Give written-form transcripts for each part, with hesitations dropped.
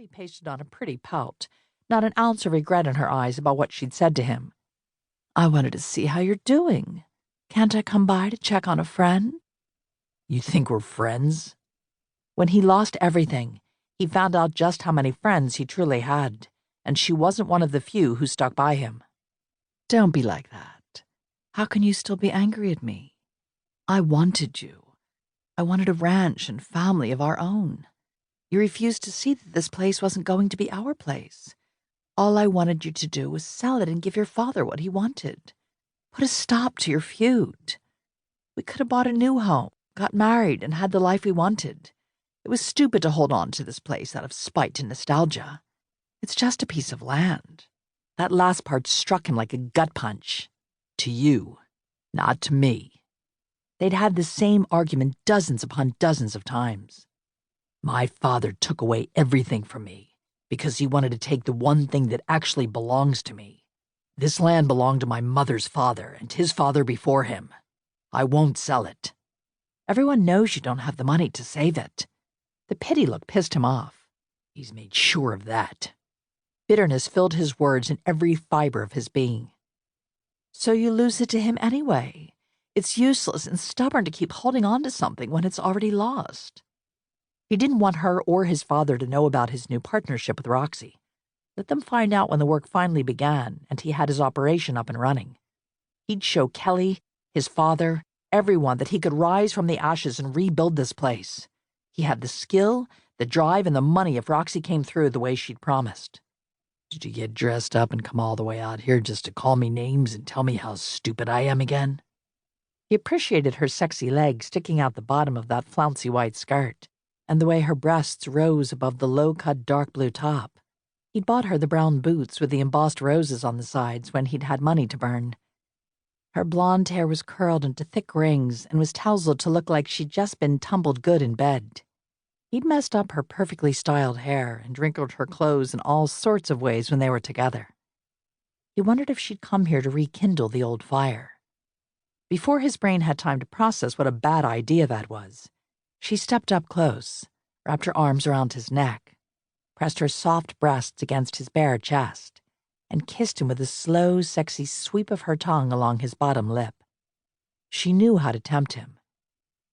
Kelly pasted on a pretty pout, not an ounce of regret in her eyes about what she'd said to him. "I wanted to see how you're doing. Can't I come by to check on a friend?" "You think we're friends?" When he lost everything, he found out just how many friends he truly had, and she wasn't one of the few who stuck by him. "Don't be like that. How can you still be angry at me? I wanted you. I wanted a ranch and family of our own. You refused to see that this place wasn't going to be our place. All I wanted you to do was sell it and give your father what he wanted. Put a stop to your feud. We could have bought a new home, got married, and had the life we wanted. It was stupid to hold on to this place out of spite and nostalgia. It's just a piece of land." That last part struck him like a gut punch. To you, not to me. They'd had the same argument dozens upon dozens of times. My father took away everything from me because he wanted to take the one thing that actually belongs to me. This land belonged to my mother's father and his father before him. I won't sell it. Everyone knows you don't have the money to save it. The pity look pissed him off. He's made sure of that. Bitterness filled his words and every fiber of his being. "So you lose it to him anyway. It's useless and stubborn to keep holding on to something when it's already lost." He didn't want her or his father to know about his new partnership with Roxy. Let them find out when the work finally began and he had his operation up and running. He'd show Kelly, his father, everyone that he could rise from the ashes and rebuild this place. He had the skill, the drive, and the money if Roxy came through the way she'd promised. "Did you get dressed up and come all the way out here just to call me names and tell me how stupid I am again?" He appreciated her sexy legs sticking out the bottom of that flouncy white skirt, and the way her breasts rose above the low-cut dark blue top. He'd bought her the brown boots with the embossed roses on the sides when he'd had money to burn. Her blonde hair was curled into thick rings and was tousled to look like she'd just been tumbled good in bed. He'd messed up her perfectly styled hair and wrinkled her clothes in all sorts of ways when they were together. He wondered if she'd come here to rekindle the old fire. Before his brain had time to process what a bad idea that was, she stepped up close, wrapped her arms around his neck, pressed her soft breasts against his bare chest, and kissed him with a slow, sexy sweep of her tongue along his bottom lip. She knew how to tempt him.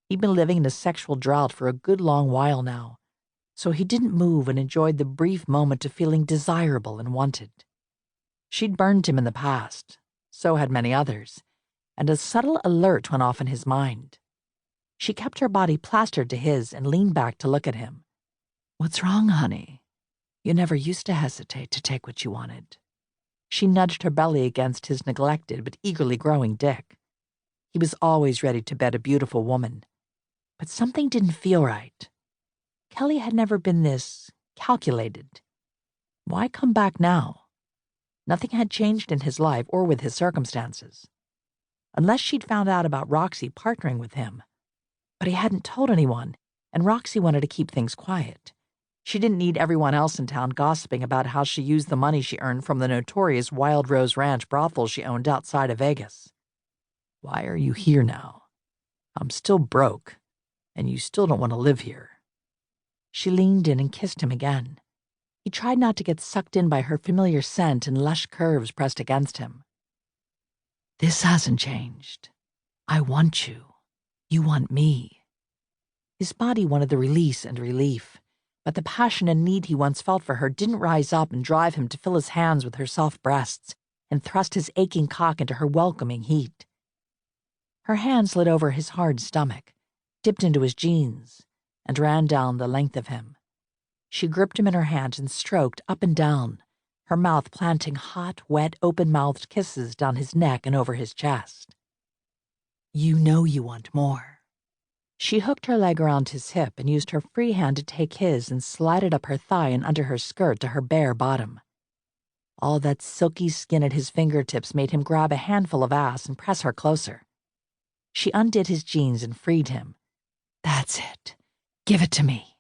He'd been living in a sexual drought for a good long while now, so he didn't move and enjoyed the brief moment of feeling desirable and wanted. She'd burned him in the past, so had many others, and a subtle alert went off in his mind. She kept her body plastered to his and leaned back to look at him. "What's wrong, honey? You never used to hesitate to take what you wanted." She nudged her belly against his neglected but eagerly growing dick. He was always ready to bed a beautiful woman, but something didn't feel right. Kelly had never been this calculated. Why come back now? Nothing had changed in his life or with his circumstances. Unless she'd found out about Roxy partnering with him. But he hadn't told anyone, and Roxy wanted to keep things quiet. She didn't need everyone else in town gossiping about how she used the money she earned from the notorious Wild Rose Ranch brothel she owned outside of Vegas. "Why are you here now? I'm still broke, and you still don't want to live here." She leaned in and kissed him again. He tried not to get sucked in by her familiar scent and lush curves pressed against him. "This hasn't changed. I want you. You want me." His body wanted the release and relief, but the passion and need he once felt for her didn't rise up and drive him to fill his hands with her soft breasts and thrust his aching cock into her welcoming heat. Her hand slid over his hard stomach, dipped into his jeans, and ran down the length of him. She gripped him in her hand and stroked up and down, her mouth planting hot, wet, open-mouthed kisses down his neck and over his chest. "You know you want more." She hooked her leg around his hip and used her free hand to take his and slide it up her thigh and under her skirt to her bare bottom. All that silky skin at his fingertips made him grab a handful of ass and press her closer. She undid his jeans and freed him. "That's it. Give it to me."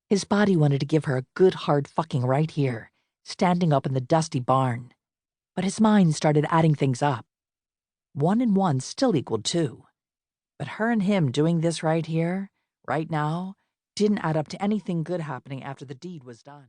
His body wanted to give her a good hard fucking right here, standing up in the dusty barn. But his mind started adding things up. 1 and 1 still equaled 2. But her and him doing this right here, right now, didn't add up to anything good happening after the deed was done.